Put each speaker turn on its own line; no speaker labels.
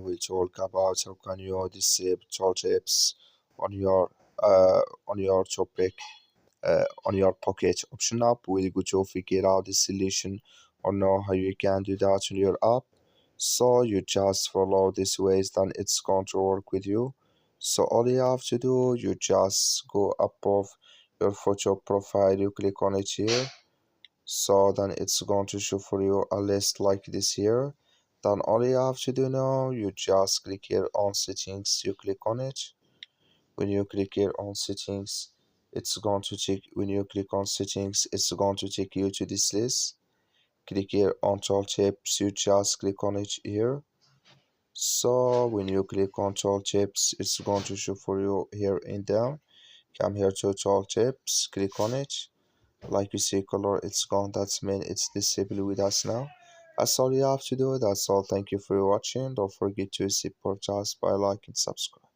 will talk about how can you disable tooltips on your topic on your Pocket option app. We'll go to figure out the solution or know how you can do that on your app. So you just follow these ways, then it's going to work with you. So all you have to do, you just go above your photo profile, you click on it here. So then it's going to show for you a list like this here. Then all you have to do now, you just click here on settings, you click on it. When you click here on settings, it's going to take when you click on settings, it's going to take you to this list. Click here on tooltips, you just click on it here. So when you click on tooltips, it's going to show for you here in down. Come here to tooltips, click on it. Like you see color, it's gone. That's mean it's disabled with us now. That's all you have to do. That's all. Thank you for watching. Don't forget to support us by like and subscribe.